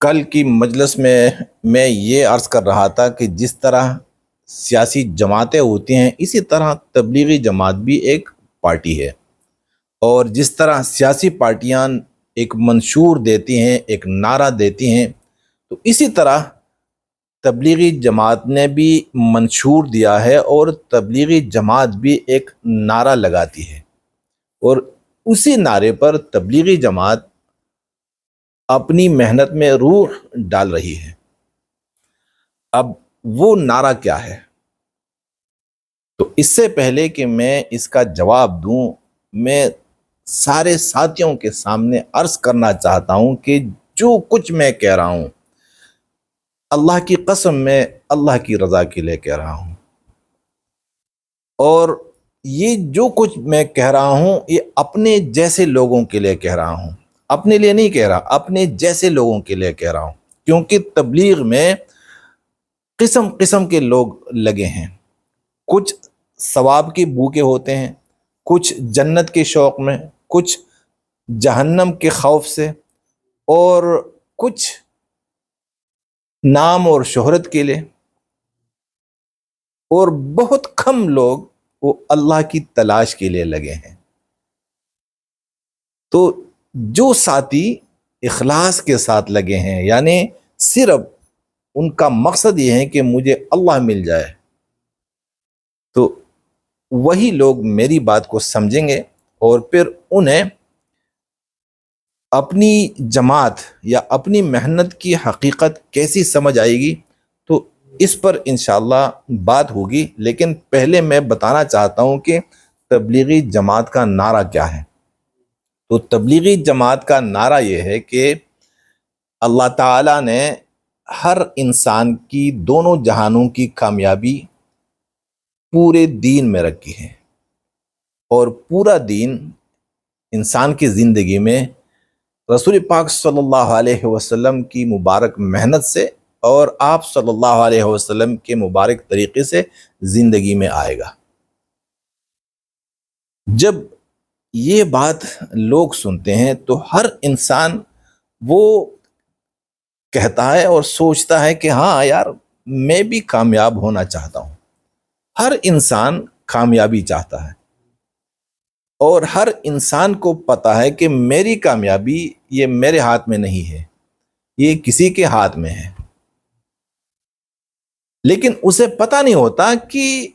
کل کی مجلس میں یہ عرض کر رہا تھا کہ جس طرح سیاسی جماعتیں ہوتی ہیں اسی طرح تبلیغی جماعت بھی ایک پارٹی ہے، اور جس طرح سیاسی پارٹیاں ایک منشور دیتی ہیں، ایک نعرہ دیتی ہیں، تو اسی طرح تبلیغی جماعت نے بھی منشور دیا ہے اور تبلیغی جماعت بھی ایک نعرہ لگاتی ہے، اور اسی نعرے پر تبلیغی جماعت اپنی محنت میں روح ڈال رہی ہے۔ اب وہ نعرہ کیا ہے؟ تو اس سے پہلے کہ میں اس کا جواب دوں، میں سارے ساتھیوں کے سامنے عرض کرنا چاہتا ہوں کہ جو کچھ میں کہہ رہا ہوں، اللہ کی قسم میں اللہ کی رضا کے لیے کہہ رہا ہوں، اور یہ جو کچھ میں کہہ رہا ہوں یہ اپنے جیسے لوگوں کے لیے کہہ رہا ہوں، اپنے لیے نہیں کہہ رہا، اپنے جیسے لوگوں کے لیے کہہ رہا ہوں، کیونکہ تبلیغ میں قسم قسم کے لوگ لگے ہیں۔ کچھ ثواب کی بھوکے ہوتے ہیں، کچھ جنت کے شوق میں، کچھ جہنم کے خوف سے، اور کچھ نام اور شہرت کے لیے، اور بہت کم لوگ وہ اللہ کی تلاش کے لیے لگے ہیں۔ تو جو ساتھی اخلاص کے ساتھ لگے ہیں، یعنی صرف ان کا مقصد یہ ہے کہ مجھے اللہ مل جائے، تو وہی لوگ میری بات کو سمجھیں گے، اور پھر انہیں اپنی جماعت یا اپنی محنت کی حقیقت کیسی سمجھ آئے گی، تو اس پر انشاءاللہ بات ہوگی۔ لیکن پہلے میں بتانا چاہتا ہوں کہ تبلیغی جماعت کا نعرہ کیا ہے۔ تو تبلیغی جماعت کا نعرہ یہ ہے کہ اللہ تعالیٰ نے ہر انسان کی دونوں جہانوں کی کامیابی پورے دین میں رکھی ہے، اور پورا دین انسان کی زندگی میں رسول پاک صلی اللہ علیہ وسلم کی مبارک محنت سے اور آپ صلی اللہ علیہ وسلم کے مبارک طریقے سے زندگی میں آئے گا۔ جب یہ بات لوگ سنتے ہیں تو ہر انسان وہ کہتا ہے اور سوچتا ہے کہ ہاں یار، میں بھی کامیاب ہونا چاہتا ہوں۔ ہر انسان کامیابی چاہتا ہے، اور ہر انسان کو پتا ہے کہ میری کامیابی یہ میرے ہاتھ میں نہیں ہے، یہ کسی کے ہاتھ میں ہے، لیکن اسے پتا نہیں ہوتا کہ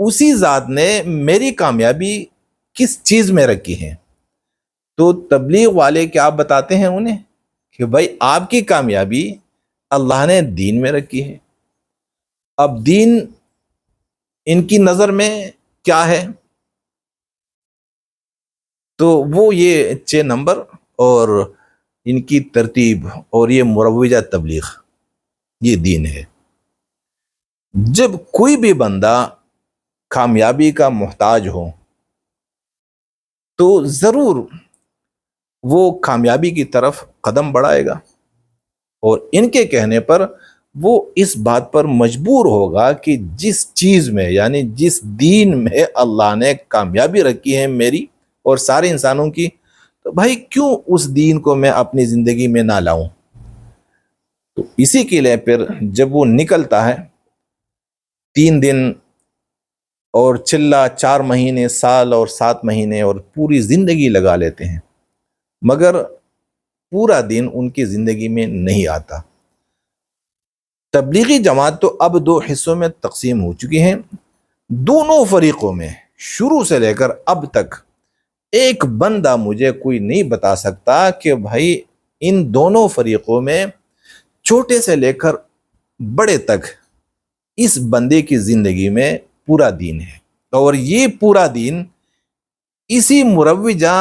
اسی ذات نے میری کامیابی کس چیز میں رکھی ہے۔ تو تبلیغ والے کیا بتاتے ہیں انہیں کہ بھائی آپ کی کامیابی اللہ نے دین میں رکھی ہے۔ اب دین ان کی نظر میں کیا ہے؟ تو وہ یہ 6 نمبر اور ان کی ترتیب اور یہ مروجہ تبلیغ، یہ دین ہے۔ جب کوئی بھی بندہ کامیابی کا محتاج ہو تو ضرور وہ کامیابی کی طرف قدم بڑھائے گا، اور ان کے کہنے پر وہ اس بات پر مجبور ہوگا کہ جس چیز میں، یعنی جس دین میں اللہ نے کامیابی رکھی ہے میری اور سارے انسانوں کی، تو بھائی کیوں اس دین کو میں اپنی زندگی میں نہ لاؤں۔ تو اسی کے لیے پھر جب وہ نکلتا ہے 3 دن اور چلا 4 مہینے، سال اور 7 مہینے اور پوری زندگی لگا لیتے ہیں، مگر پورا دن ان کی زندگی میں نہیں آتا۔ تبلیغی جماعت تو اب 2 حصوں میں تقسیم ہو چکی ہیں۔ دونوں فریقوں میں شروع سے لے کر اب تک ایک بندہ مجھے کوئی نہیں بتا سکتا کہ بھائی ان دونوں فریقوں میں چھوٹے سے لے کر بڑے تک اس بندے کی زندگی میں پورا دین ہے، اور یہ پورا دین اسی مروجہ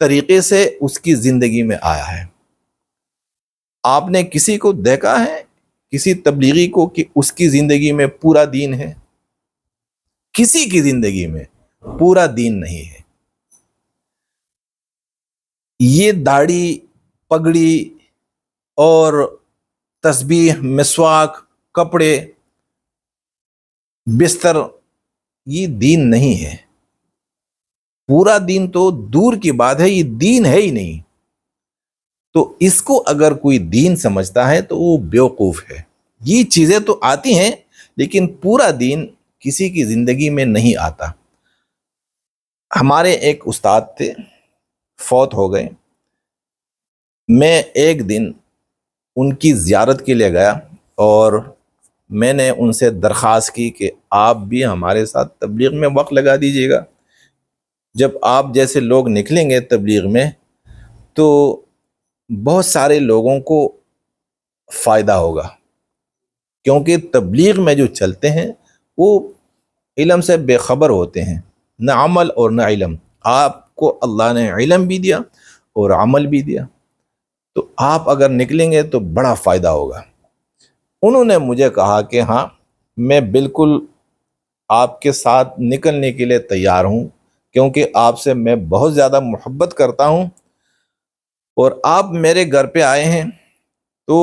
طریقے سے اس کی زندگی میں آیا ہے۔ آپ نے کسی کو دیکھا ہے، کسی تبلیغی کو، کہ اس کی زندگی میں پورا دین ہے؟ کسی کی زندگی میں پورا دین نہیں ہے۔ یہ داڑھی، پگڑی اور تسبیح، مسواک، کپڑے، بستر، یہ دین نہیں ہے۔ پورا دین تو دور کی بات ہے، یہ دین ہے ہی نہیں۔ تو اس کو اگر کوئی دین سمجھتا ہے تو وہ بیوقوف ہے۔ یہ چیزیں تو آتی ہیں لیکن پورا دین کسی کی زندگی میں نہیں آتا۔ ہمارے ایک استاد تھے، فوت ہو گئے۔ میں ایک دن ان کی زیارت کے لیے گیا اور میں نے ان سے درخواست کی کہ آپ بھی ہمارے ساتھ تبلیغ میں وقت لگا دیجیے گا۔ جب آپ جیسے لوگ نکلیں گے تبلیغ میں تو بہت سارے لوگوں کو فائدہ ہوگا، کیونکہ تبلیغ میں جو چلتے ہیں وہ علم سے بے خبر ہوتے ہیں، نہ عمل اور نہ علم۔ آپ کو اللہ نے علم بھی دیا اور عمل بھی دیا، تو آپ اگر نکلیں گے تو بڑا فائدہ ہوگا۔ انہوں نے مجھے کہا کہ ہاں، میں بالکل آپ کے ساتھ نکلنے کے لیے تیار ہوں، کیونکہ آپ سے میں بہت زیادہ محبت کرتا ہوں، اور آپ میرے گھر پہ آئے ہیں تو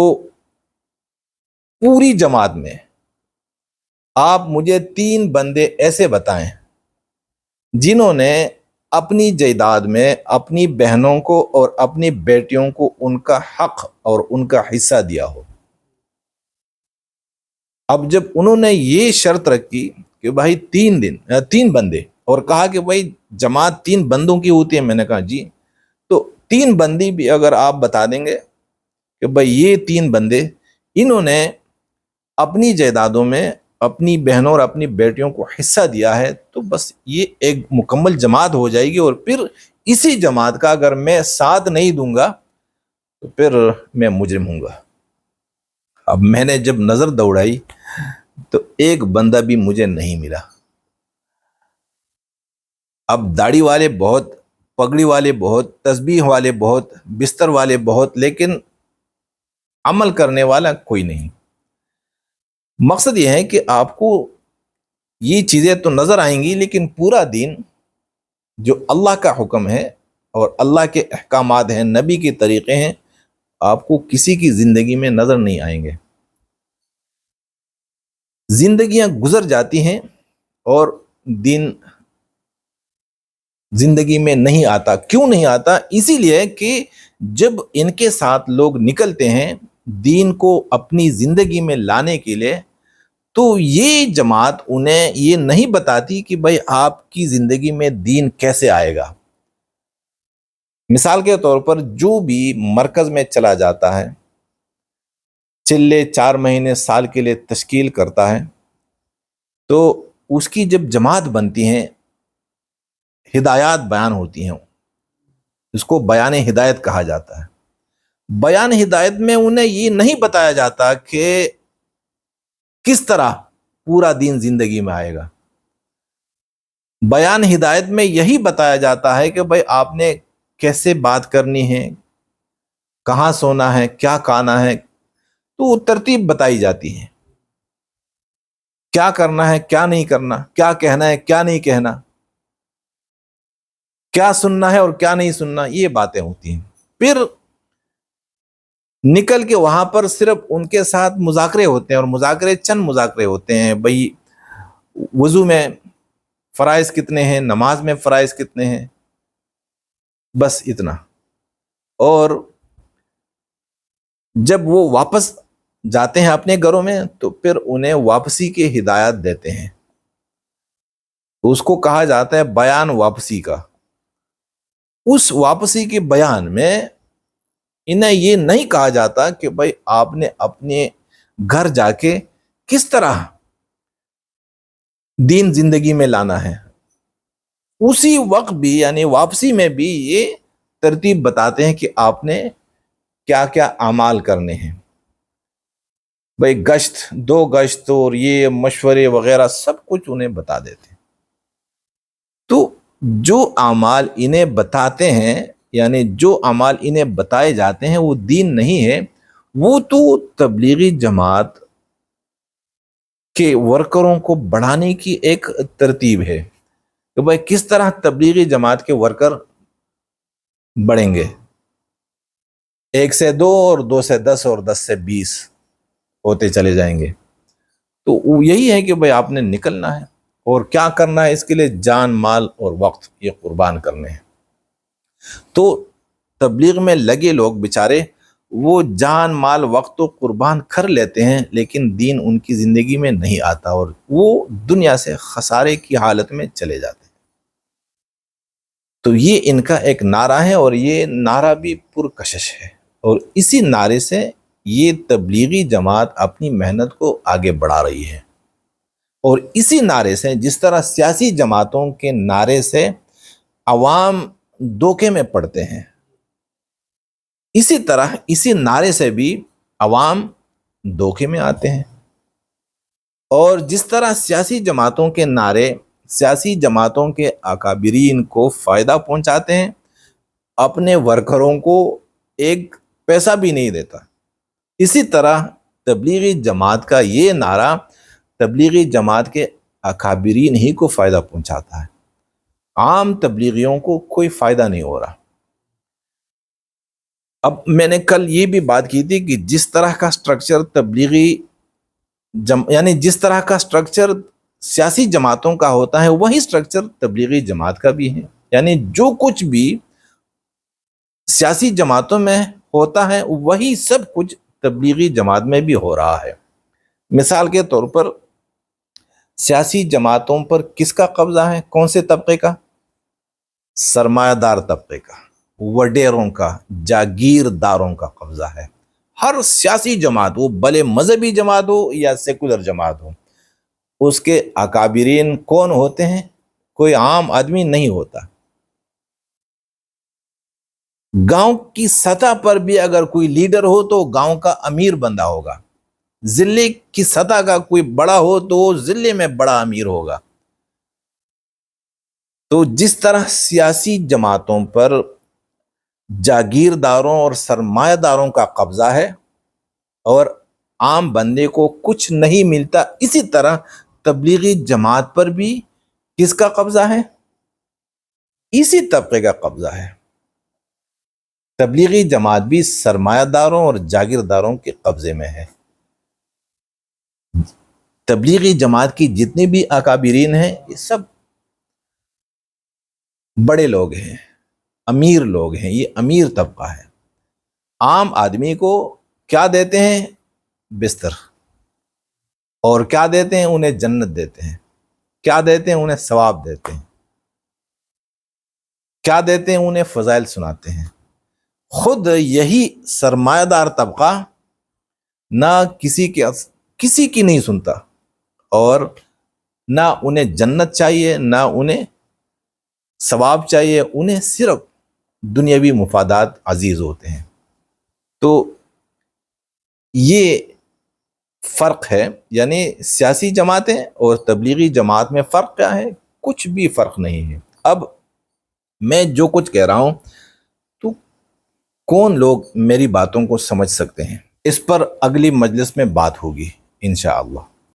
پوری جماعت میں آپ مجھے 3 بندے ایسے بتائیں جنہوں نے اپنی جائیداد میں اپنی بہنوں کو اور اپنی بیٹیوں کو ان کا حق اور ان کا حصہ دیا ہو۔ اب جب انہوں نے یہ شرط رکھی کہ بھائی 3 بندے، اور کہا کہ بھائی جماعت 3 بندوں کی ہوتی ہے، میں نے کہا جی، تو 3 بندی بھی اگر آپ بتا دیں گے کہ بھائی یہ 3 بندے انہوں نے اپنی جائیدادوں میں اپنی بہنوں اور اپنی بیٹیوں کو حصہ دیا ہے، تو بس یہ ایک مکمل جماعت ہو جائے گی، اور پھر اسی جماعت کا اگر میں ساتھ نہیں دوں گا تو پھر میں مجرم ہوں گا۔ اب میں نے جب نظر دوڑائی تو ایک بندہ بھی مجھے نہیں ملا۔ اب داڑھی والے بہت، پگڑی والے بہت، تسبیح والے بہت، بستر والے بہت، لیکن عمل کرنے والا کوئی نہیں۔ مقصد یہ ہے کہ آپ کو یہ چیزیں تو نظر آئیں گی، لیکن پورا دین جو اللہ کا حکم ہے اور اللہ کے احکامات ہیں، نبی کے طریقے ہیں، آپ کو کسی کی زندگی میں نظر نہیں آئیں گے۔ زندگیاں گزر جاتی ہیں اور دین زندگی میں نہیں آتا۔ کیوں نہیں آتا؟ اسی لیے کہ جب ان کے ساتھ لوگ نکلتے ہیں دین کو اپنی زندگی میں لانے کے لیے، تو یہ جماعت انہیں یہ نہیں بتاتی کہ بھائی آپ کی زندگی میں دین کیسے آئے گا۔ مثال کے طور پر جو بھی مرکز میں چلا جاتا ہے، چلے 4 مہینے سال کے لیے تشکیل کرتا ہے، تو اس کی جب جماعت بنتی ہیں، ہدایات بیان ہوتی ہیں، اس کو بیان ہدایت کہا جاتا ہے۔ بیان ہدایت میں انہیں یہ نہیں بتایا جاتا کہ کس طرح پورا دین زندگی میں آئے گا۔ بیان ہدایت میں یہی بتایا جاتا ہے کہ بھائی آپ نے کیسے بات کرنی ہے، کہاں سونا ہے، کیا کھانا ہے، تو وہ ترتیب بتائی جاتی ہے، کیا کرنا ہے، کیا نہیں کرنا، کیا کہنا ہے، کیا نہیں کہنا، کیا سننا ہے اور کیا نہیں سننا، یہ باتیں ہوتی ہیں۔ پھر نکل کے وہاں پر صرف ان کے ساتھ مذاکرے ہوتے ہیں، اور مذاکرے چند مذاکرے ہوتے ہیں، بھائی وضو میں فرائض کتنے ہیں، نماز میں فرائض کتنے ہیں، بس اتنا۔ اور جب وہ واپس جاتے ہیں اپنے گھروں میں تو پھر انہیں واپسی کی ہدایت دیتے ہیں، اس کو کہا جاتا ہے بیان واپسی کا۔ اس واپسی کے بیان میں انہیں یہ نہیں کہا جاتا کہ بھائی آپ نے اپنے گھر جا کے کس طرح دین زندگی میں لانا ہے۔ اسی وقت بھی یعنی واپسی میں بھی یہ ترتیب بتاتے ہیں کہ آپ نے کیا کیا اعمال کرنے ہیں۔ بھائی گشت، 2 گشت اور یہ مشورے وغیرہ سب کچھ انہیں بتا دیتے ہیں۔ تو جو اعمال انہیں بتاتے ہیں، یعنی جو اعمال انہیں بتائے جاتے ہیں وہ دین نہیں ہے، وہ تو تبلیغی جماعت کے ورکروں کو بڑھانے کی ایک ترتیب ہے کہ بھائی کس طرح تبلیغی جماعت کے ورکر بڑھیں گے، 1 سے 2 اور 2 سے 10 اور 10 سے 20 ہوتے چلے جائیں گے۔ تو یہی ہے کہ بھائی آپ نے نکلنا ہے، اور کیا کرنا ہے، اس کے لیے جان، مال اور وقت یہ قربان کرنے ہیں۔ تو تبلیغ میں لگے لوگ بیچارے وہ جان مال وقت تو قربان کر لیتے ہیں، لیکن دین ان کی زندگی میں نہیں آتا اور وہ دنیا سے خسارے کی حالت میں چلے جاتے ہیں۔ تو یہ ان کا ایک نعرہ ہے اور یہ نعرہ بھی پرکشش ہے، اور اسی نعرے سے یہ تبلیغی جماعت اپنی محنت کو آگے بڑھا رہی ہے۔ اور اسی نعرے سے، جس طرح سیاسی جماعتوں کے نعرے سے عوام دھوکے میں پڑتے ہیں، اسی طرح اسی نعرے سے بھی عوام دھوکے میں آتے ہیں۔ اور جس طرح سیاسی جماعتوں کے نعرے سیاسی جماعتوں کے اکابرین کو فائدہ پہنچاتے ہیں، اپنے ورکروں کو ایک پیسہ بھی نہیں دیتا، اسی طرح تبلیغی جماعت کا یہ نعرہ تبلیغی جماعت کے اکابرین ہی کو فائدہ پہنچاتا ہے، عام تبلیغیوں کو کوئی فائدہ نہیں ہو رہا۔ اب میں نے کل یہ بھی بات کی تھی کہ جس طرح کا سٹرکچر یعنی جس طرح کا سٹرکچر سیاسی جماعتوں کا ہوتا ہے، وہی سٹرکچر تبلیغی جماعت کا بھی ہے، یعنی جو کچھ بھی سیاسی جماعتوں میں ہوتا ہے وہی سب کچھ تبلیغی جماعت میں بھی ہو رہا ہے۔ مثال کے طور پر سیاسی جماعتوں پر کس کا قبضہ ہے؟ کون سے طبقے کا؟ سرمایہ دار طبقے کا، وڈیروں کا، جاگیرداروں کا قبضہ ہے۔ ہر سیاسی جماعت، وہ بھلے مذہبی جماعت ہو یا سیکولر جماعت ہو، اس کے اکابرین کون ہوتے ہیں؟ کوئی عام آدمی نہیں ہوتا۔ گاؤں کی سطح پر بھی اگر کوئی لیڈر ہو تو گاؤں کا امیر بندہ ہوگا، ضلع کی سطح کا کوئی بڑا ہو تو ضلع میں بڑا امیر ہوگا۔ تو جس طرح سیاسی جماعتوں پر جاگیرداروں اور سرمایہ داروں کا قبضہ ہے اور عام بندے کو کچھ نہیں ملتا، اسی طرح تبلیغی جماعت پر بھی کس کا قبضہ ہے؟ اسی طبقے کا قبضہ ہے۔ تبلیغی جماعت بھی سرمایہ داروں اور جاگیرداروں کے قبضے میں ہے۔ تبلیغی جماعت کی جتنے بھی اکابرین ہیں یہ سب بڑے لوگ ہیں، امیر لوگ ہیں، یہ امیر طبقہ ہے۔ عام آدمی کو کیا دیتے ہیں؟ بستر، اور کیا دیتے ہیں؟ انہیں جنت دیتے ہیں۔ کیا دیتے ہیں؟ انہیں ثواب دیتے ہیں۔ کیا دیتے ہیں؟ انہیں فضائل سناتے ہیں۔ خود یہی سرمایہ دار طبقہ نہ کسی کی نہیں سنتا، اور نہ انہیں جنت چاہیے نہ انہیں ثواب چاہیے، انہیں صرف دنیاوی مفادات عزیز ہوتے ہیں۔ تو یہ فرق ہے، یعنی سیاسی جماعتیں اور تبلیغی جماعت میں فرق کیا ہے؟ کچھ بھی فرق نہیں ہے۔ اب میں جو کچھ کہہ رہا ہوں تو کون لوگ میری باتوں کو سمجھ سکتے ہیں؟ اس پر اگلی مجلس میں بات ہوگی انشاءاللہ۔